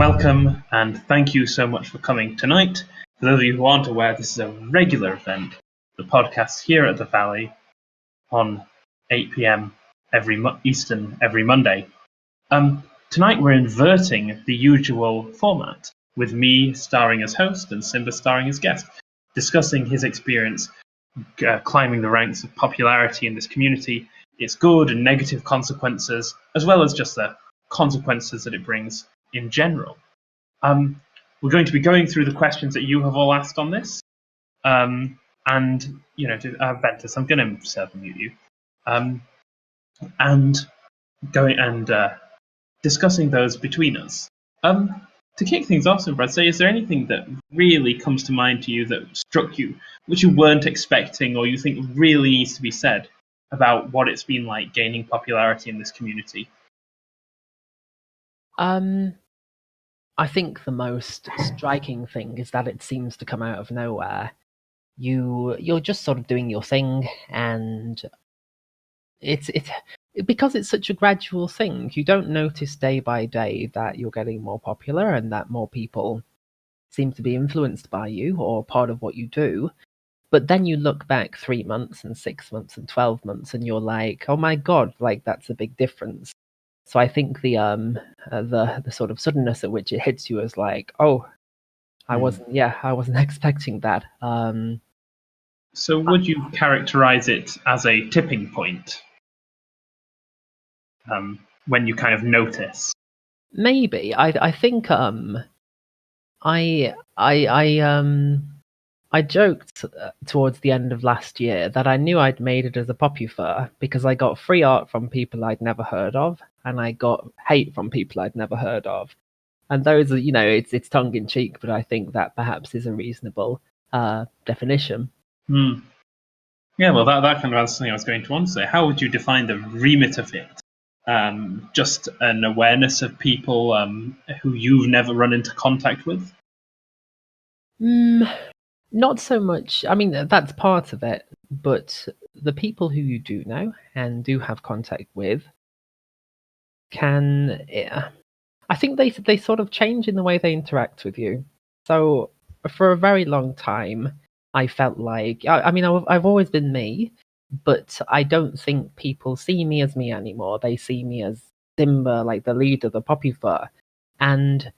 Welcome and thank you so much for coming tonight. For those of you who aren't aware, this is a regular event, the podcast here at the Valley on 8 p.m. Eastern every Monday. Tonight we're inverting the usual format, with me starring as host and Simba starring as guest, discussing his experience climbing the ranks of popularity in this community, its good and negative consequences, as well as just the consequences that it brings in general. We're going to be going through the questions that you have all asked on this, and Ventus, I'm going to self-mute you, and going and discussing those between us. To kick things off, Simba, I'd say, is there anything that really comes to mind to you that struck you, which you weren't expecting, or you think really needs to be said about what it's been like gaining popularity in this community? I think the most striking thing is that it seems to come out of nowhere. You're just sort of doing your thing, and it's because it's such a gradual thing. You don't notice day by day that you're getting more popular and that more people seem to be influenced by you or part of what you do. But then you look back 3 months and 6 months and 12 months, and you're like, oh my god, like that's a big difference. So I think the sort of suddenness at which it hits you is like, oh, I wasn't expecting that. So would you characterize it as a tipping point? When you kind of notice? Maybe. I think I joked towards the end of last year that I knew I'd made it as a popufur because I got free art from people I'd never heard of, and I got hate from people I'd never heard of. And those are, it's tongue in cheek, but I think that perhaps is a reasonable definition. Yeah, well, that kind of answers something I was going to want to say. How would you define the remit of it? Just an awareness of people who you've never run into contact with? Not so much. I mean, that's part of it, but the people who you do know and do have contact with I think they sort of change in the way they interact with you. So for a very long time, I felt like, I've always been me, but I don't think people see me as me anymore. They see me as Simba, like the leader, the popufur. And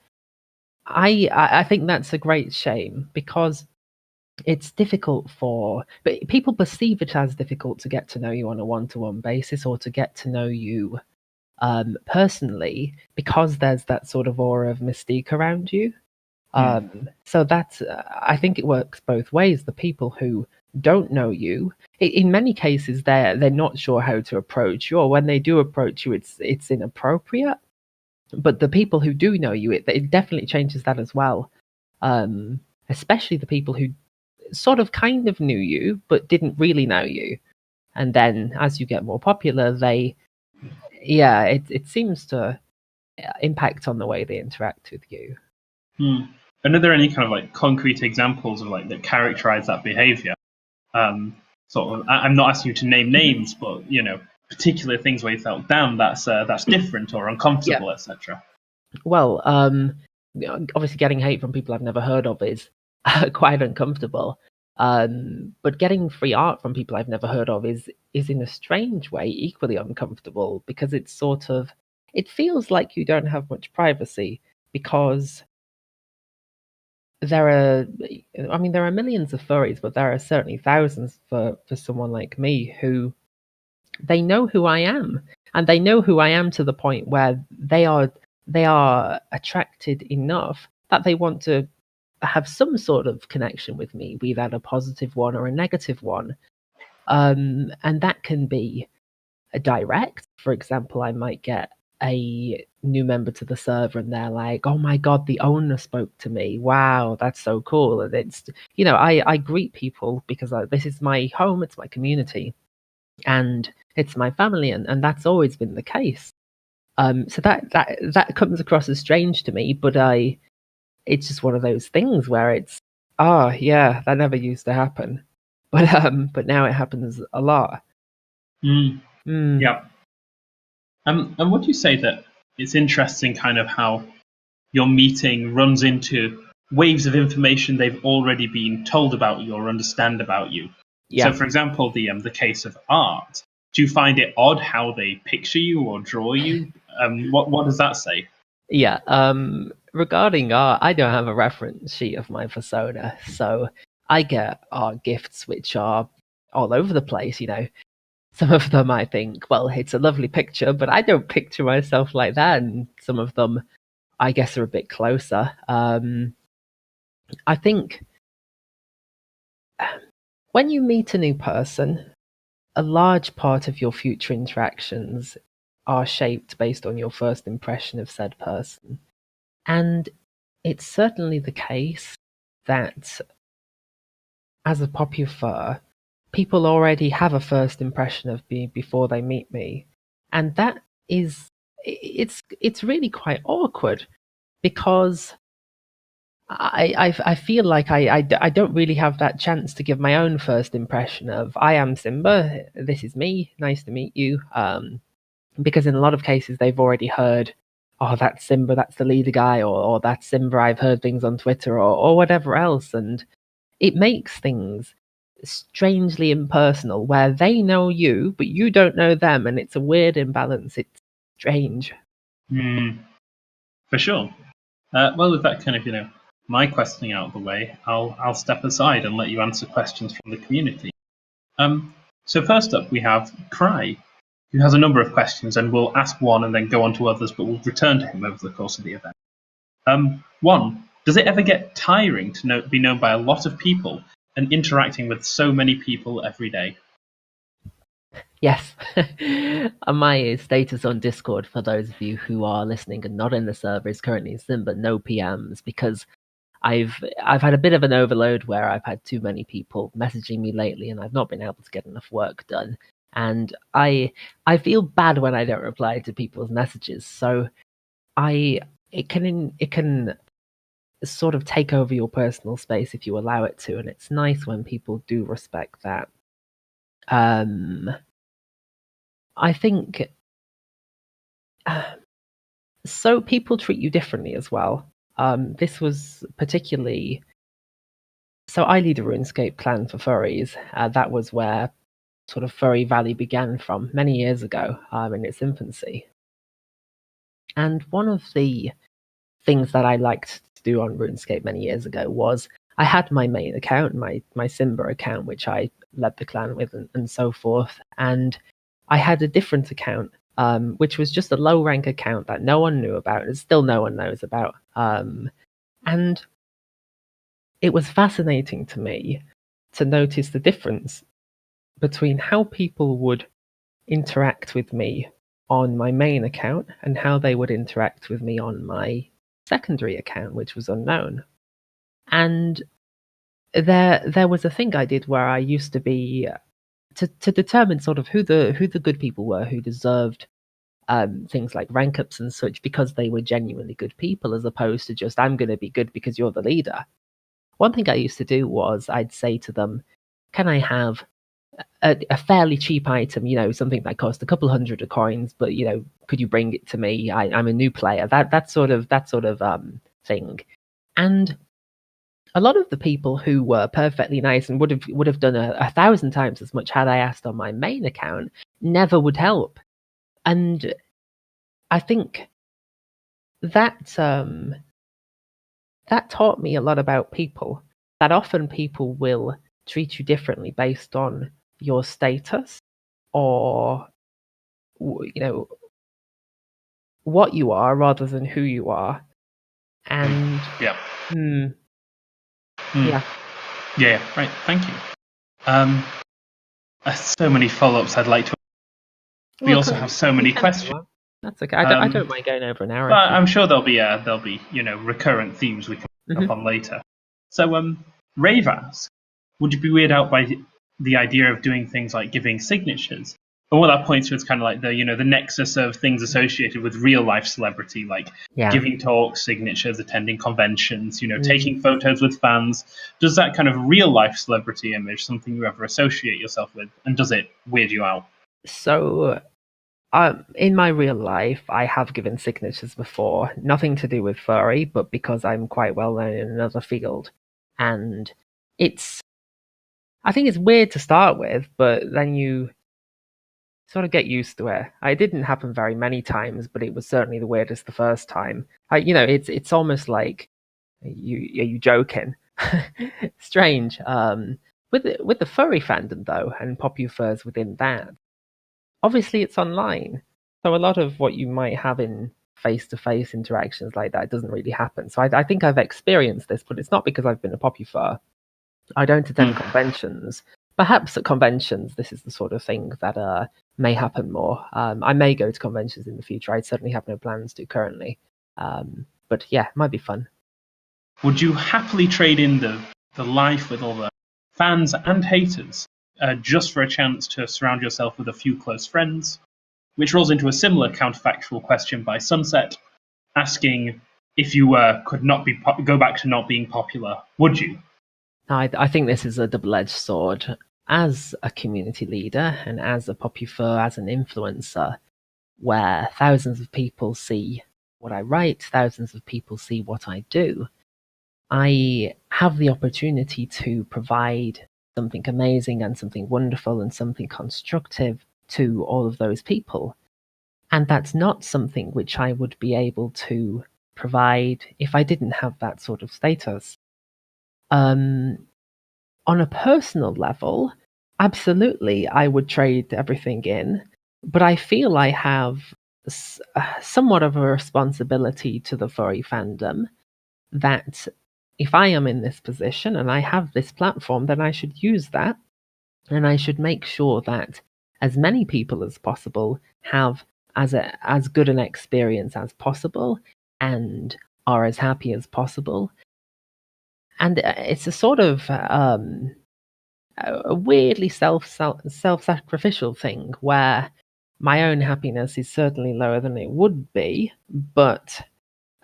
I think that's a great shame because it's difficult but people perceive it as difficult to get to know you on a one-to-one basis or to get to know you personally because there's that sort of aura of mystique around you. So that's, I think it works both ways. The people who don't know you, in many cases, they're not sure how to approach you, or when they do approach you, it's inappropriate. But the people who do know you, it definitely changes that as well. Especially the people who sort of kind of knew you, but didn't really know you. And then as you get more popular, it seems to impact on the way they interact with you. And are there any kind of like concrete examples of like that characterize that behavior? Sort of, I'm not asking you to name names, but particular things where you felt, damn, that's different or uncomfortable, etc. Well, obviously getting hate from people I've never heard of is quite uncomfortable. But getting free art from people I've never heard of is in a strange way equally uncomfortable because it feels like you don't have much privacy because there are millions of furries, but there are certainly thousands for someone like me who they know who I am, and they know who I am to the point where they are attracted enough that they want to have some sort of connection with me, be that a positive one or a negative one. And that can be a direct. For example, I might get a new member to the server and they're like, oh my god, the owner spoke to me. Wow, that's so cool. And it's, I greet people because this is my home, it's my community, and it's my family, and that's always been the case. So that comes across as strange to me, but it's just one of those things where it's, that never used to happen, but now it happens a lot. Yeah. And would you say that it's interesting kind of how your meeting runs into waves of information they've already been told about you or understand about you. Yeah. So, for example, the case of art, do you find it odd how they picture you or draw you? What does that say? Yeah. Regarding art, I don't have a reference sheet of my persona, so I get art gifts which are all over the place. Some of them I think, well, it's a lovely picture, but I don't picture myself like that, and some of them, I guess, are a bit closer. I think when you meet a new person, a large part of your future interactions are shaped based on your first impression of said person. And it's certainly the case that as a popufur, people already have a first impression of me before they meet me. And that is, it's really quite awkward because I feel like I don't really have that chance to give my own first impression of I am Simba, this is me, nice to meet you. Because in a lot of cases they've already heard, oh, that's Simba, that's the leader guy, or that's Simba, I've heard things on Twitter, or whatever else, and it makes things strangely impersonal where they know you but you don't know them, and it's a weird imbalance. It's strange. For sure. Well, with that kind of my questioning out of the way, I'll step aside and let you answer questions from the community. So first up we have Cry, who has a number of questions, and we'll ask one and then go on to others, but we'll return to him over the course of the event. One, does it ever get tiring to be known by a lot of people and interacting with so many people every day? Yes. My status on Discord, for those of you who are listening and not in the server, is currently Simba, no PMs, because I've had a bit of an overload where I've had too many people messaging me lately, and I've not been able to get enough work done. And I feel bad when I don't reply to people's messages. So it can sort of take over your personal space if you allow it to, and it's nice when people do respect that. I think so. People treat you differently as well. This was particularly so. I lead a RuneScape clan for furries. That was where sort of Furry Valley began from many years ago, in its infancy. And one of the things that I liked to do on RuneScape many years ago was I had my main account, my Simba account, which I led the clan with, and so forth. And I had a different account, which was just a low rank account that no one knew about, and still no one knows about. And it was fascinating to me to notice the difference between how people would interact with me on my main account and how they would interact with me on my secondary account, which was unknown. And there was a thing I did where I used to be to determine sort of who the good people were, who deserved things like rank ups and such, because they were genuinely good people, as opposed to just I'm going to be good because you're the leader. One thing I used to do was I'd say to them, "Can I have a fairly cheap item? Something that cost a couple hundred coins, but could you bring it to me? I'm a new player." That sort of thing, and a lot of the people who were perfectly nice and would have done 1,000 times as much had I asked on my main account never would help. And I think that that taught me a lot about people. That often people will treat you differently based on your status or what you are rather than who you are. And yeah. Yeah, right. Thank you. So many follow-ups I'd like to. We also have so many questions. That's okay. I don't mind going over an hour. But I'm sure there'll be recurrent themes we can pick up on later. So Rave asks, would you be weirded out by the idea of doing things like giving signatures? And what that points to is kind of like the nexus of things associated with real life celebrity, like giving talks, signatures, attending conventions, taking photos with fans. Does that kind of real life celebrity image something you ever associate yourself with, and does it weird you out? So In my real life, I have given signatures before, nothing to do with furry, but because I'm quite well known in another field. And I think it's weird to start with, but then you sort of get used to it. It didn't happen very many times, but it was certainly the weirdest the first time. It's almost like are you joking? Strange. With the furry fandom though, and Popufurs within that, obviously it's online, so a lot of what you might have in face-to-face interactions like that doesn't really happen. So I think I've experienced this, but it's not because I've been a Popufur. I don't attend conventions. Perhaps at conventions, this is the sort of thing that may happen more. I may go to conventions in the future. I certainly have no plans to currently. But yeah, it might be fun. Would you happily trade in the life with all the fans and haters just for a chance to surround yourself with a few close friends? Which rolls into a similar counterfactual question by Sunset, asking if you could not go back to not being popular, would you? I think this is a double-edged sword. As a community leader and as a popufur, as an influencer, where thousands of people see what I write, thousands of people see what I do, I have the opportunity to provide something amazing and something wonderful and something constructive to all of those people. And that's not something which I would be able to provide if I didn't have that sort of status. On a personal level, absolutely, I would trade everything in, but I feel I have somewhat of a responsibility to the furry fandom that if I am in this position and I have this platform, then I should use that, and I should make sure that as many people as possible have as good an experience as possible and are as happy as possible. And it's a sort of a weirdly self-sacrificial thing where my own happiness is certainly lower than it would be, but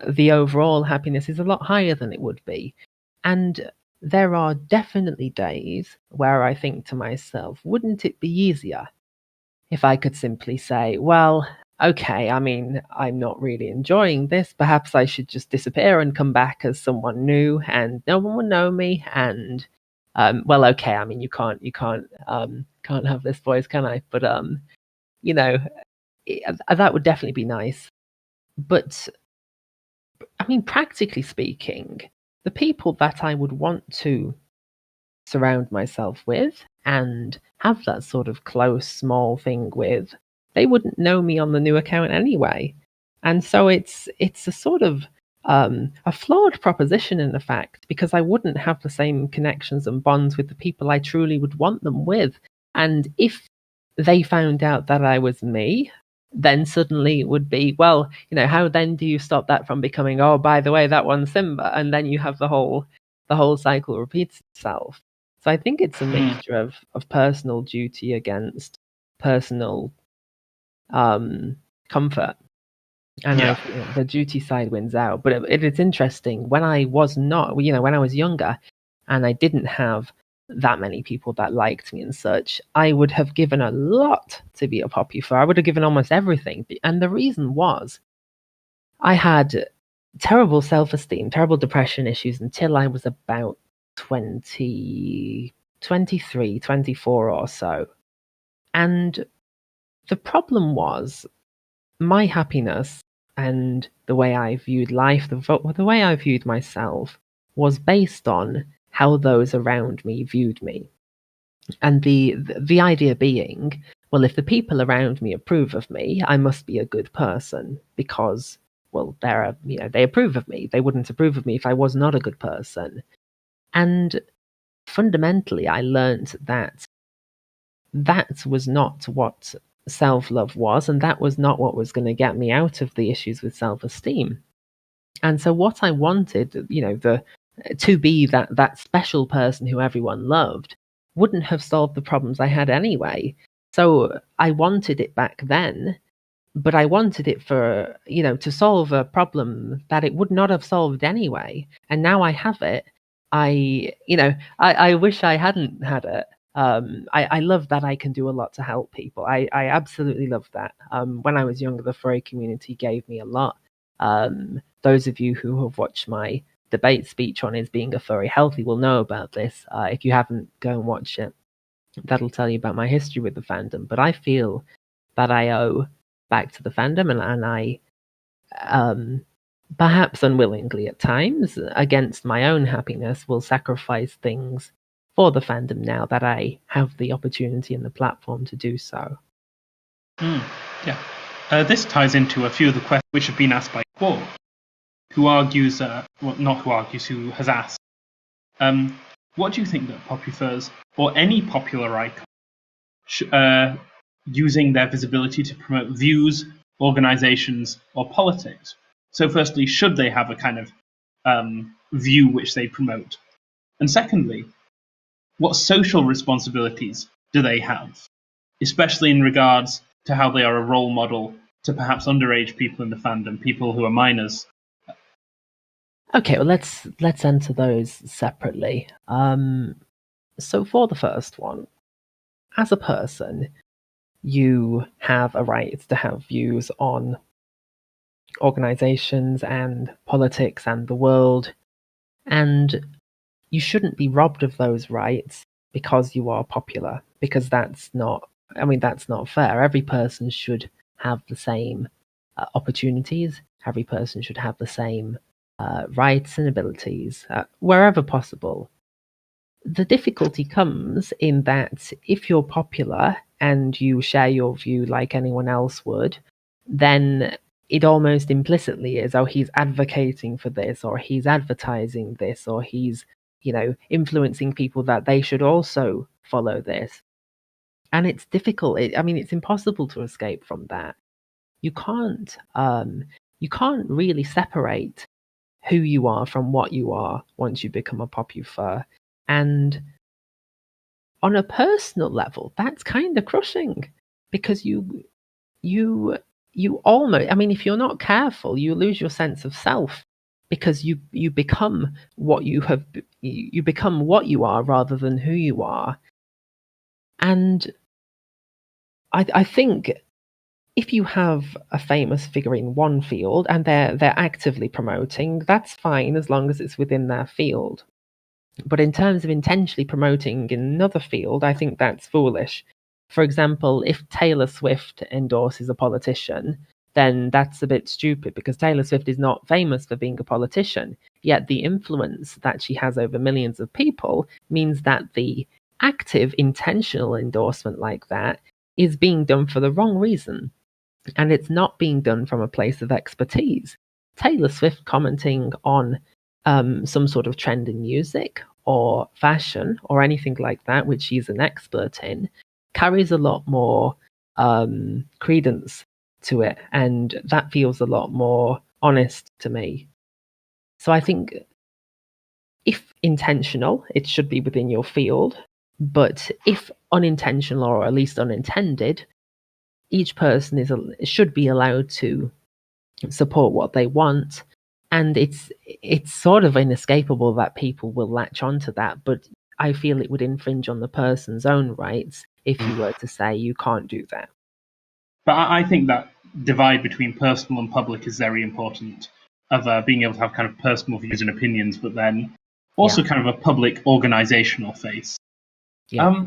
the overall happiness is a lot higher than it would be. And there are definitely days where I think to myself, wouldn't it be easier if I could simply say, well, okay, I mean, I'm not really enjoying this. Perhaps I should just disappear and come back as someone new, and no one will know me. And well, okay, I mean, you can't have this voice, can I? But that would definitely be nice. But I mean, practically speaking, the people that I would want to surround myself with and have that sort of close, small thing with, they wouldn't know me on the new account anyway. And so it's a sort of a flawed proposition in effect, because I wouldn't have the same connections and bonds with the people I truly would want them with. And if they found out that I was me, then suddenly it would be, well, how then do you stop that from becoming, oh, by the way, that one's Simba, and then you have the whole cycle repeats itself. So I think it's a mixture of personal duty against personal comfort, and the duty side wins out. But it's interesting, when I was not, when I was younger, and I didn't have that many people that liked me and such, I would have given a lot to be a popufur. I would have given almost everything. And the reason was I had terrible self-esteem, terrible depression issues until I was about 23, 24 or so. And the problem was my happiness and the way I viewed life, the way I viewed myself, was based on how those around me viewed me. And the idea being, well, if the people around me approve of me, I must be a good person because, well, they approve of me. They wouldn't approve of me if I was not a good person. And fundamentally, I learned that was not what self-love was, and that was not what was going to get me out of the issues with self-esteem. And so what I wanted, to be that special person who everyone loved, wouldn't have solved the problems I had anyway. So I wanted it back then, but I wanted it for, to solve a problem that it would not have solved anyway. And now I have it. I wish I hadn't had it. I love that I can do a lot to help people. I absolutely love that. When I was younger, the furry community gave me a lot. Those of you who have watched my debate speech on Is Being a Furry Healthy will know about this. If you haven't, go and watch it. That'll tell you about my history with the fandom. But I feel that I owe back to the fandom, and I, perhaps unwillingly at times, against my own happiness, will sacrifice things for the fandom now that I have the opportunity and the platform to do so. Yeah. This ties into a few of the questions which have been asked by Paul, who argues, who has asked, what do you think that Popufurs, or any popular icon, using their visibility to promote views, organizations, or politics? So firstly, should they have a kind of view which they promote? And secondly, what social responsibilities do they have, especially in regards to how they are a role model to perhaps underage people in the fandom, people who are minors? Okay, well let's answer those separately. So for the first one, as a person, you have a right to have views on organizations and politics and the world, and you shouldn't be robbed of those rights because you are popular, because that's not fair. Every person should have the same opportunities. Every person should have the same rights and abilities wherever possible. The difficulty comes in that if you're popular and you share your view like anyone else would, then it almost implicitly is, oh, he's advocating for this, or he's advertising this, or he's, influencing people that they should also follow this. And it's difficult. It's impossible to escape from that. You can't really separate who you are from what you are once you become a popufur. And on a personal level, that's kind of crushing, because you almost, if you're not careful, you lose your sense of self, because you become what you become what you are rather than who you are. And I think if you have a famous figure in one field and they're actively promoting, that's fine as long as it's within their field. But in terms of intentionally promoting in another field, I think that's foolish. For example, if Taylor Swift endorses a politician, then that's a bit stupid, because Taylor Swift is not famous for being a politician, yet the influence that she has over millions of people means that the active, intentional endorsement like that is being done for the wrong reason. And it's not being done from a place of expertise. Taylor Swift commenting on some sort of trend in music or fashion or anything like that, which she's an expert in, carries a lot more credence to it, and that feels a lot more honest to me. So I think if intentional, it should be within your field, but if unintentional, or at least unintended, each person should be allowed to support what they want. And it's sort of inescapable that people will latch onto that, but I feel it would infringe on the person's own rights if you were to say you can't do that. But I think that divide between personal and public is very important, of being able to have kind of personal views and opinions, but then also kind of a public organizational face. Yeah.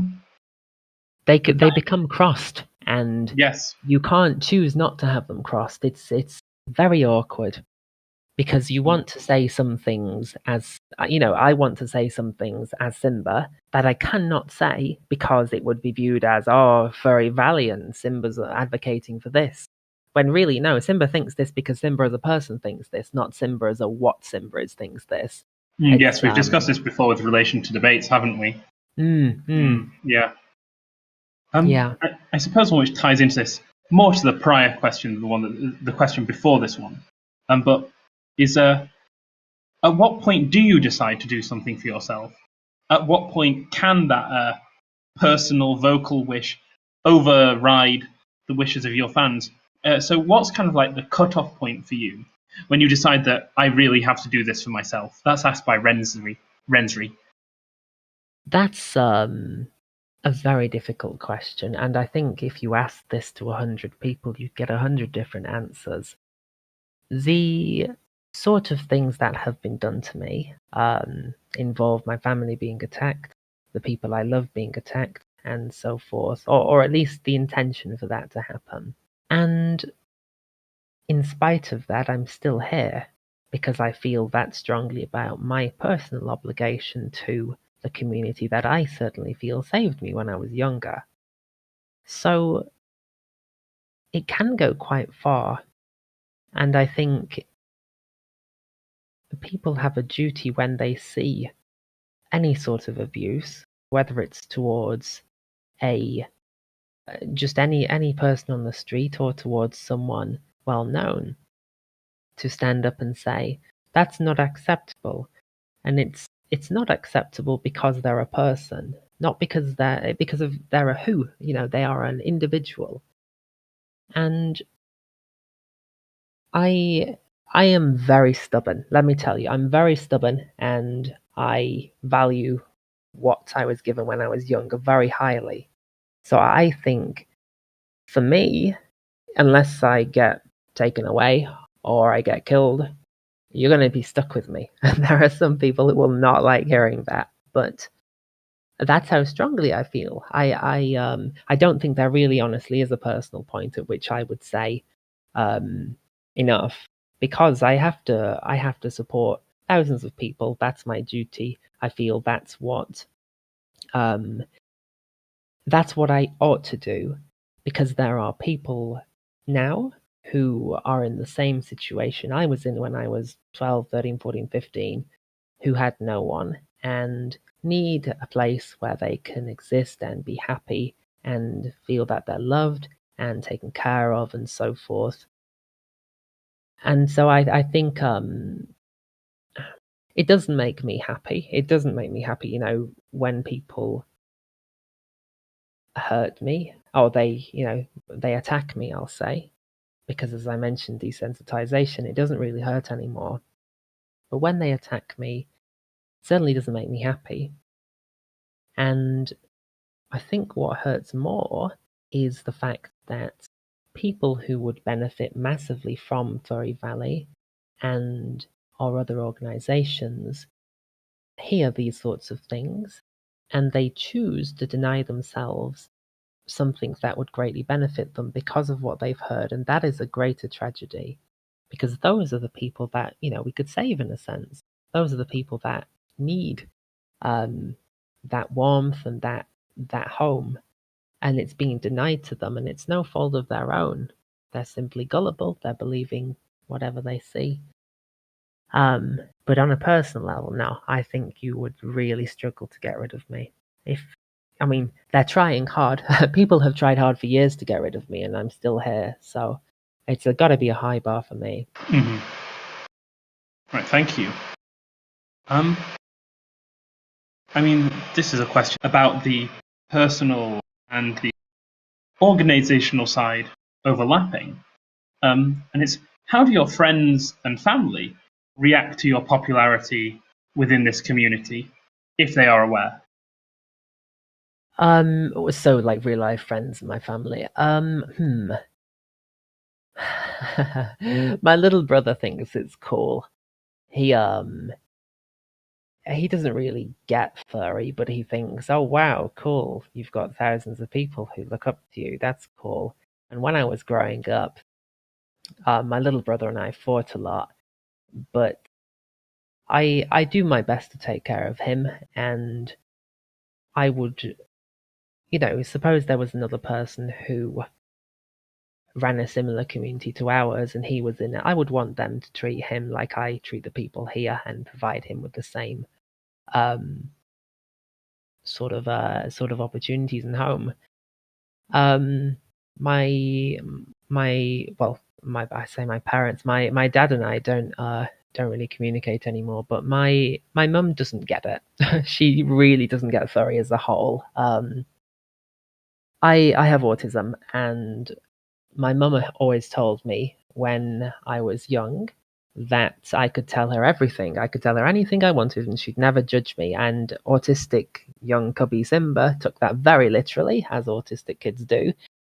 They become crossed, and yes, you can't choose not to have them crossed. It's very awkward, because you want to say some things as, I want to say some things as Simba that I cannot say because it would be viewed as, oh, Furry Valley and Simba's advocating for this. When really, no, Simba thinks this because Simba as a person thinks this, not Simba as a what Simba is thinks this. Yes, we've discussed this before with relation to debates, haven't we? Yeah. Yeah. I suppose one which ties into this more to the prior question, the question before this one, but is at what point do you decide to do something for yourself? At what point can that personal vocal wish override the wishes of your fans? So what's kind of like the cutoff point for you when you decide that I really have to do this for myself? That's asked by Rensry. That's a very difficult question, and I think if you asked this to 100 people, you'd get 100 different answers. The sort of things that have been done to me involve my family being attacked, the people I love being attacked, and so forth, or at least the intention for that to happen. And in spite of that, I'm still here because I feel that strongly about my personal obligation to the community that I certainly feel saved me when I was younger. So it can go quite far, and I think people have a duty when they see any sort of abuse, whether it's towards a just any person on the street or towards someone well known, to stand up and say that's not acceptable, and it's not acceptable because they're a person, not because they're a who, they are an individual. And I am very stubborn. Let me tell you, I'm very stubborn, and I value what I was given when I was younger very highly. So I think, for me, unless I get taken away or I get killed, you're going to be stuck with me. And there are some people who will not like hearing that, but that's how strongly I feel. I don't think there really honestly is a personal point at which I would say enough, because I have to support thousands of people. That's my duty. I feel that's what I ought to do, because there are people now who are in the same situation I was in when I was 12, 13, 14, 15, who had no one and need a place where they can exist and be happy and feel that they're loved and taken care of and so forth. And so I think it doesn't make me happy. It doesn't make me happy, when people hurt me or they attack me, I'll say, because as I mentioned, desensitization, it doesn't really hurt anymore. But when they attack me, it certainly doesn't make me happy. And I think what hurts more is the fact that people who would benefit massively from Furry Valley and or other organizations hear these sorts of things, and they choose to deny themselves something that would greatly benefit them because of what they've heard, and that is a greater tragedy, because those are the people that we could save, in a sense. Those are the people that need that warmth and that home, and it's being denied to them, and it's no fault of their own. They're simply gullible. They're believing whatever they see. But on a personal level, no, I think you would really struggle to get rid of me. They're trying hard. People have tried hard for years to get rid of me, and I'm still here. So it's got to be a high bar for me. Mm-hmm. Right, thank you. This is a question about the personal and the organizational side overlapping. And it's, how do your friends and family react to your popularity within this community, if they are aware? So like real life friends and my family. My little brother thinks it's cool. He doesn't really get furry, but he thinks, oh wow, cool, you've got thousands of people who look up to you, that's cool. And when I was growing up, my little brother and I fought a lot, but I do my best to take care of him, and I would, suppose there was another person who ran a similar community to ours and he was in it, I would want them to treat him like I treat the people here and provide him with the same sort of opportunities and home. My parents, my dad and I don't really communicate anymore, but my mum doesn't get it. She really doesn't get furry as a whole. I have autism, and my mum always told me when I was young that I could tell her everything. I could tell her anything I wanted and she'd never judge me. And autistic young cubby Simba took that very literally, as autistic kids do,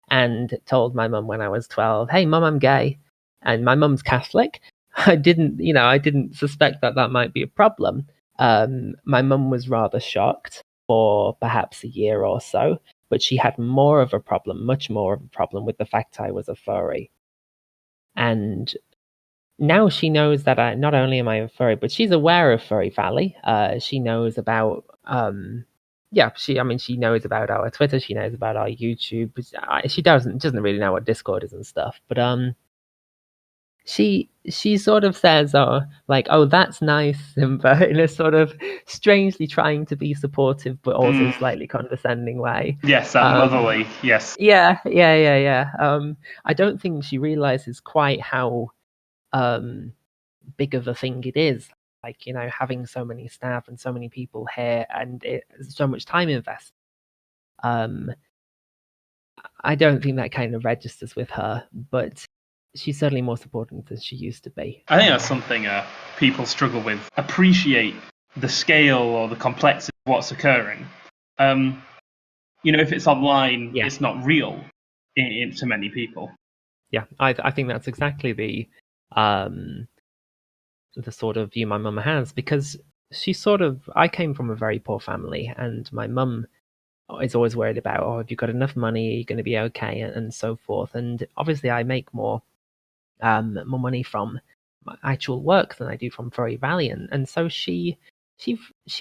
and told my mum when I was 12, "Hey, mum, I'm gay." And my mum's Catholic. I didn't suspect that that might be a problem. My mum was rather shocked for perhaps a year or so, but she had more of a problem, much more of a problem with the fact I was a furry. And now she knows that not only am I a furry, but she's aware of Furry Valley. She knows about she knows about our Twitter, she knows about our YouTube. She doesn't really know what Discord is and stuff. But she sort of says, "Oh, like, oh, that's nice, Simba," in a sort of strangely trying to be supportive, but also slightly condescending way. Yes, motherly. Yes. Yeah. I don't think she realizes quite how big of a thing it is. Like, having so many staff and so many people here, and so much time invested. I don't think that kind of registers with her, but she's certainly more supportive than she used to be. I think that's something people struggle with. Appreciate the scale or the complexity of what's occurring. If it's online, it's not real to many people. Yeah, I think that's exactly the sort of view my mum has, because I came from a very poor family, and my mum is always worried about, oh, have you got enough money? Are you going to be okay? And so forth. And obviously I make more money from my actual work than I do from Furry Valley. And so she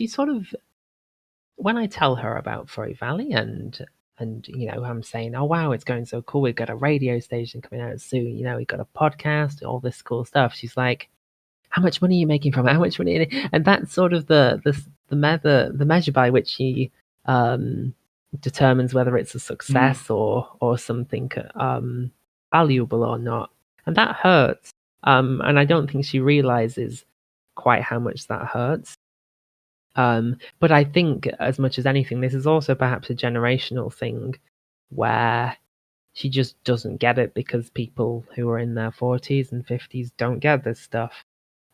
sort of, when I tell her about Furry Valley and I'm saying, oh wow, it's going so cool, we've got a radio station coming out soon, we've got a podcast, all this cool stuff, she's like, how much money are you making from it? How much money? And that's sort of the measure by which she determines whether it's a success or something valuable or not. And that hurts. And I don't think she realizes quite how much that hurts. But I think, as much as anything, this is also perhaps a generational thing where she just doesn't get it, because people who are in their 40s and 50s don't get this stuff.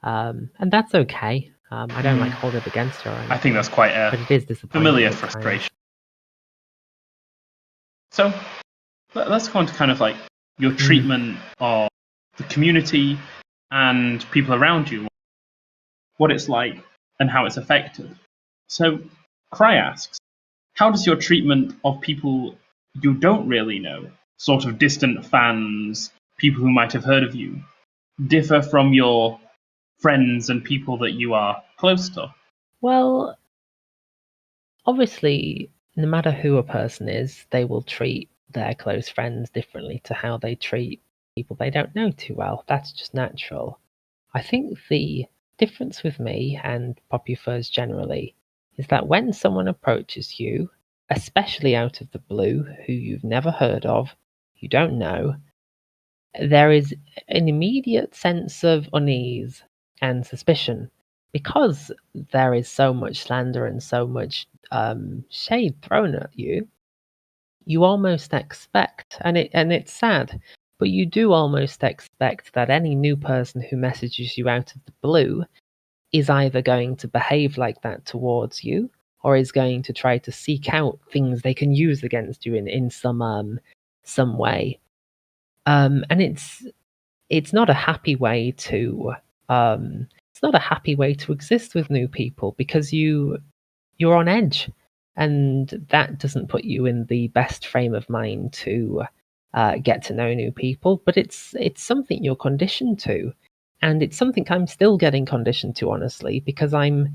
And that's okay. I don't hold it against her. I think that's quite a but it is disappointing, familiar frustration. So let's go on to kind of like your treatment of the community and people around you, what it's like and how it's affected. So Cry asks, how does your treatment of people you don't really know, sort of distant fans, people who might have heard of you, differ from your friends and people that you are close to? Well, obviously, no matter who a person is, they will treat their close friends differently to how they treat people they don't know too well. That's just natural. I think the difference with me and Popufurs generally is that when someone approaches you, especially out of the blue, who you've never heard of, you don't know, there is an immediate sense of unease and suspicion, because there is so much slander and so much shade thrown at you. You almost expect, and it's sad, but you do almost expect that any new person who messages you out of the blue is either going to behave like that towards you, or is going to try to seek out things they can use against you in some way. And it's not a happy way to exist with new people, because you're on edge, and that doesn't put you in the best frame of mind to get to know new people. But it's something you're conditioned to, and it's something I'm still getting conditioned to, honestly, because I'm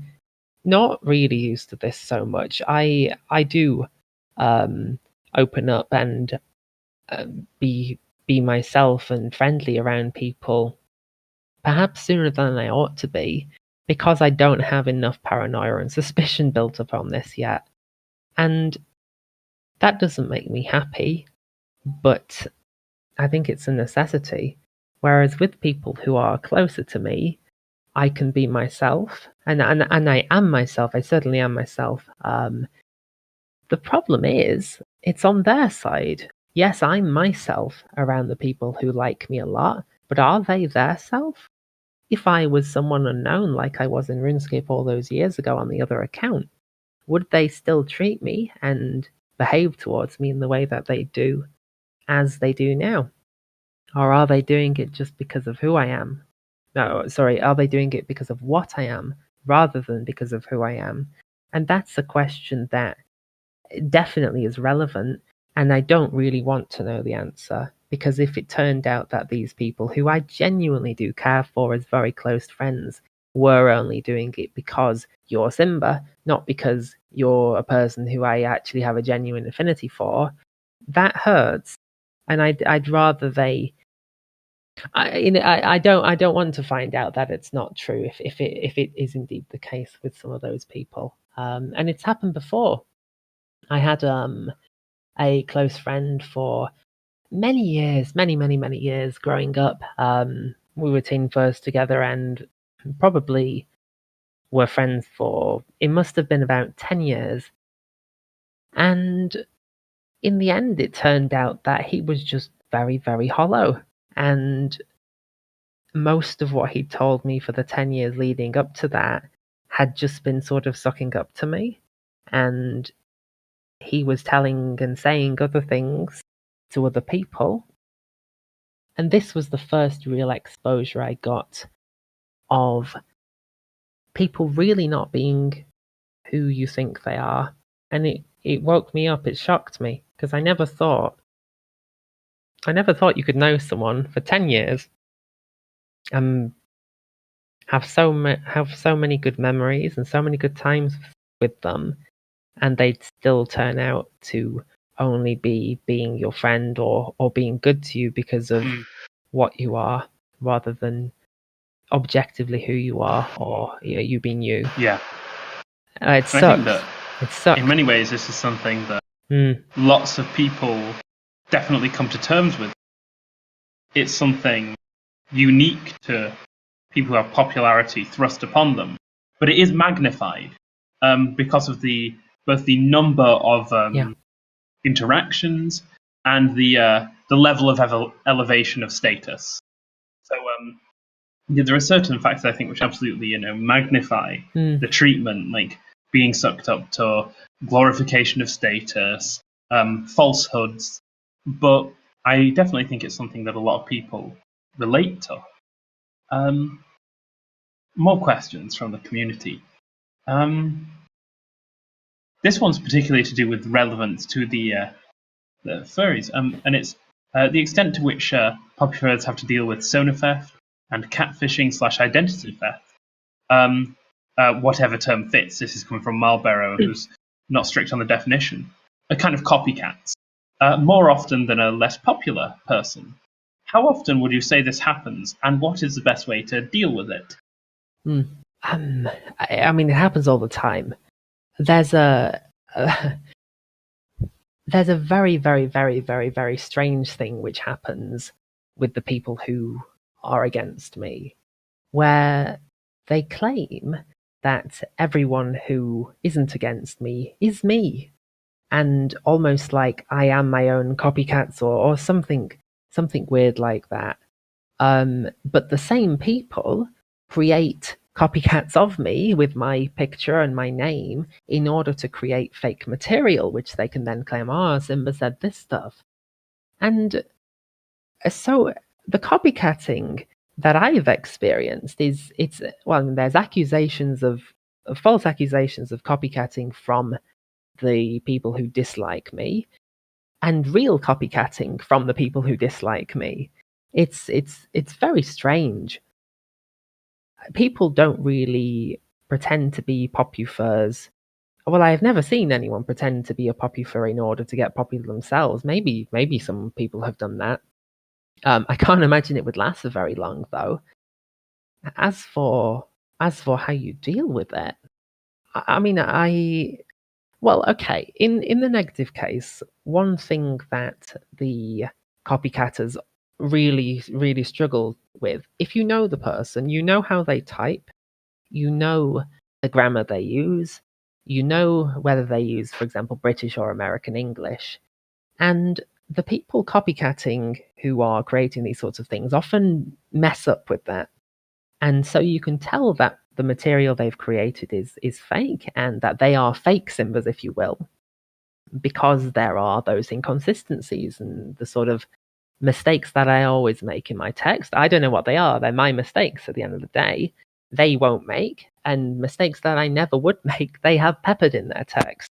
not really used to this so much. I do open up and be myself and friendly around people, perhaps sooner than I ought to be, because I don't have enough paranoia and suspicion built up on this yet. And that doesn't make me happy, but I think it's a necessity. Whereas with people who are closer to me, I can be myself, and I am myself. I certainly am myself. The problem is, it's on their side. Yes, I'm myself around the people who like me a lot, but are they their self? if I was someone unknown like I was in RuneScape all those years ago on the other account, would they still treat me and behave towards me in the way that they do as they do now? Or are they doing it just because of who I am? No, sorry, are they doing it because of what I am rather than because of who I am? And that's a question that definitely is relevant, and I don't really want to know the answer, because if it turned out that these people who I genuinely do care for as very close friends were only doing it because you're Simba, not because you're a person who I actually have a genuine affinity for, that hurts. And I'd rather they. I don't want to find out that it's not true if it is indeed the case with some of those people. And it's happened before. I had a close friend for many years, many years growing up. We were teen first together and probably were friends for, it must have been about 10 years. And in the end, it turned out that he was just very, very hollow. And most of what he told me for the 10 years leading up to that had just been sort of sucking up to me. And he was telling and saying other things to other people. And this was the first real exposure I got of people really not being who you think they are. And it woke me up, it shocked me, because I never thought you could know someone for 10 years and have so many good memories and so many good times with them, and they'd still turn out to only be being your friend or being good to you because of what you are, rather than objectively who you are, or you being you. Yeah. It sucks. I think that it sucks. in many ways this is something that lots of people definitely come to terms with. It's something unique to people who have popularity thrust upon them, but it is magnified because of both the number of interactions and the level of elevation of status. So there are certain factors I think which absolutely magnify the treatment, like being sucked up to glorification of status, falsehoods. But I definitely think it's something that a lot of people relate to. More questions from the community. This one's particularly to do with relevance to the furries, and it's the extent to which popufurs have to deal with sonar theft and catfishing/identity theft. Whatever term fits. This is coming from Marlborough, who's not strict on the definition. A kind of copycats, more often than a less popular person. How often would you say this happens, and what is the best way to deal with it? I mean, it happens all the time. There's a very, very, very, very, very strange thing which happens with the people who are against me, where they claim that everyone who isn't against me is me, and almost like I am my own copycats or something weird like that. But the same people create copycats of me with my picture and my name in order to create fake material, which they can then claim, Simba said this stuff. And so the copycatting that I've experienced there's false accusations of copycatting from the people who dislike me, and real copycatting from the people who dislike me. It's very strange. People don't really pretend to be popufurs. Well, I have never seen anyone pretend to be a popufur in order to get popular themselves. Maybe some people have done that. I can't imagine it would last for very long, though. As for how you deal with it, I mean, well, okay. In the negative case, one thing that the copycatters really, really struggle with, if you know the person, you know how they type, you know the grammar they use, you know whether they use, for example, British or American English. And the people copycatting who are creating these sorts of things often mess up with that. And so you can tell that the material they've created is fake, and that they are fake Simbas, if you will, because there are those inconsistencies and the sort of mistakes that I always make in my text. I don't know what they are. They're my mistakes at the end of the day. They won't make, and mistakes that I never would make, they have peppered in their text.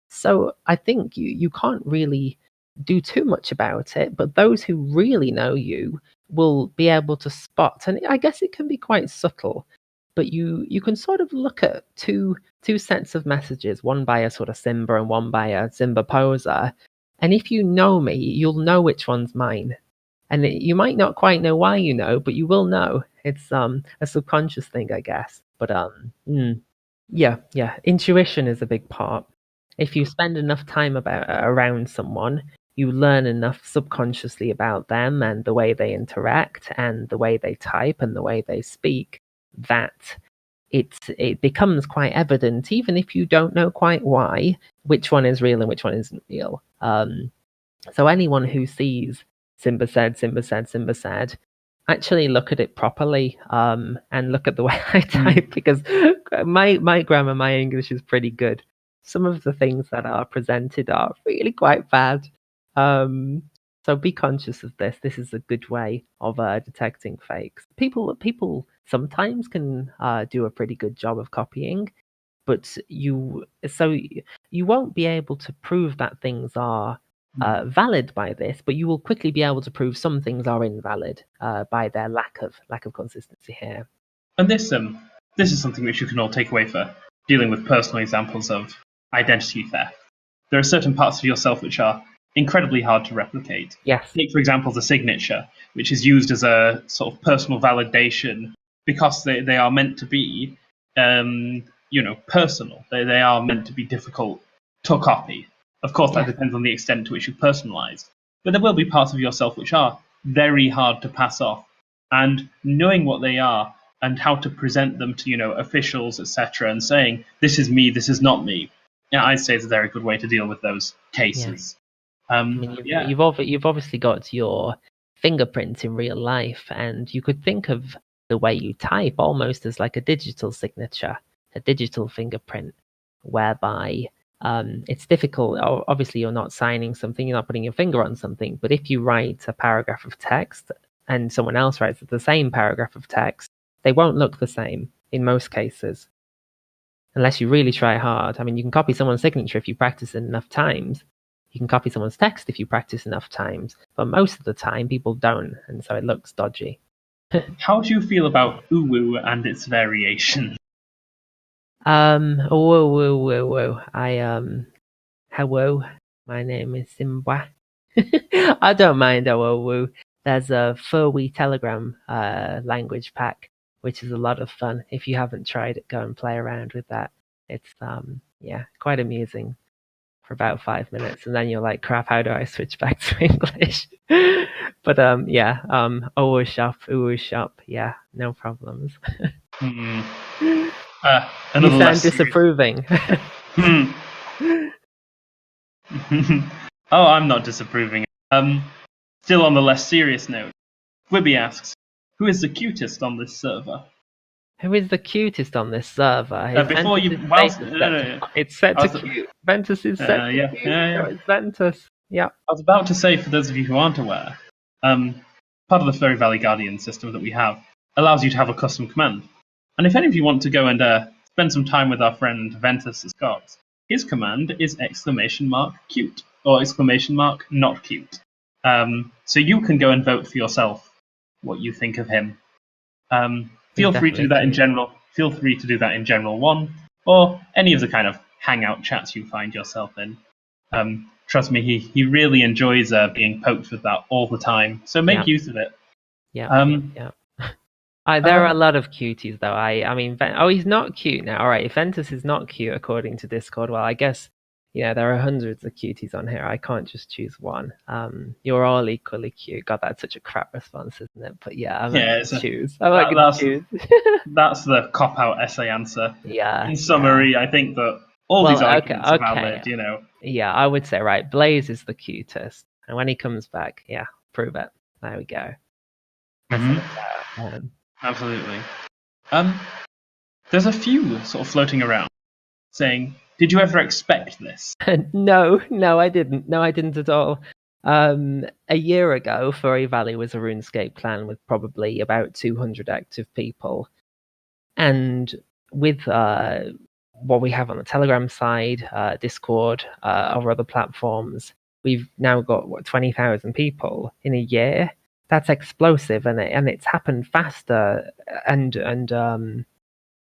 So I think you can't really do too much about it, but those who really know you will be able to spot, and I guess it can be quite subtle, but you can sort of look at two sets of messages, one by a sort of Simba and one by a Simba poser, and if you know me, you'll know which one's mine. And you might not quite know why you know, but you will know. It's a subconscious thing, I guess. But yeah, intuition is a big part. If you spend enough time around someone, you learn enough subconsciously about them and the way they interact and the way they type and the way they speak, that it becomes quite evident, even if you don't know quite why, which one is real and which one isn't real. So anyone who sees Simba said, Simba said, Simba said, actually look at it properly, and look at the way I type, because my grammar, my English is pretty good. Some of the things that are presented are really quite bad. So be conscious of this. This is a good way of detecting fakes. People sometimes can do a pretty good job of copying, but you won't be able to prove that things are valid by this, but you will quickly be able to prove some things are invalid by their lack of consistency here. And this is something which you can all take away for dealing with personal examples of identity theft. There are certain parts of yourself which are incredibly hard to replicate. Yes. Take, for example, the signature, which is used as a sort of personal validation because they are meant to be, personal. They are meant to be difficult to copy. Of course, that depends on the extent to which you personalize. But there will be parts of yourself which are very hard to pass off. And knowing what they are and how to present them to, officials, etc., and saying, this is me, this is not me, I'd say it's a very good way to deal with those cases. I mean, you've obviously got your fingerprint in real life, and you could think of the way you type almost as like a digital signature, a digital fingerprint, whereby it's difficult. Obviously, you're not signing something, you're not putting your finger on something, but if you write a paragraph of text and someone else writes the same paragraph of text, they won't look the same in most cases, unless you really try hard. I mean, you can copy someone's signature if you practice it enough times. You can copy someone's text if you practice enough times, but most of the time people don't, and so it looks dodgy. How do you feel about uwu and its variation? Hello, my name is Simba. I don't mind woo. There's a Furry Telegram language pack, which is a lot of fun. If you haven't tried it, go and play around with that. It's quite amusing for about 5 minutes, and then you're like, crap, how do I switch back to English? But uwu shop, yeah, no problems. You sound disapproving. Oh, I'm not disapproving. Still on the less serious note, Wibby asks, who is the cutest on this server? Who is the cutest on this server? It's set to cute. Ventus is set to cute. So it's Ventus. Yeah. I was about to say, for those of you who aren't aware, part of the Furry Valley Guardian system that we have allows you to have a custom command. And if any of you want to go and spend some time with our friend Ventus Scott, his command is !cute or !not cute. So you can go and vote for yourself what you think of him. Feel free to do that in general. Feel free to do that in General 1 or any of the kind of hangout chats you find yourself in. Trust me, he really enjoys being poked with that all the time. So make use of it. Yeah. There are a lot of cuties, though. I mean, he's not cute now. All right, if Ventus is not cute according to Discord, well, I guess there are hundreds of cuties on here. I can't just choose one. You're all equally cute. God, that's such a crap response, isn't it? But yeah, I'm not going to choose. That's the cop-out essay answer. Yeah. In summary, I think that all these arguments are valid, Yeah, I would say, right, Blaze is the cutest. And when he comes back, prove it. There we go. Absolutely. There's a few sort of floating around saying, "Did you ever expect this?" No, I didn't. No, I didn't at all. A year ago, Furry Valley was a RuneScape clan with probably about 200 active people. And with what we have on the Telegram side, Discord, our other platforms, we've now got 20,000 people in a year. That's explosive, and it's happened faster and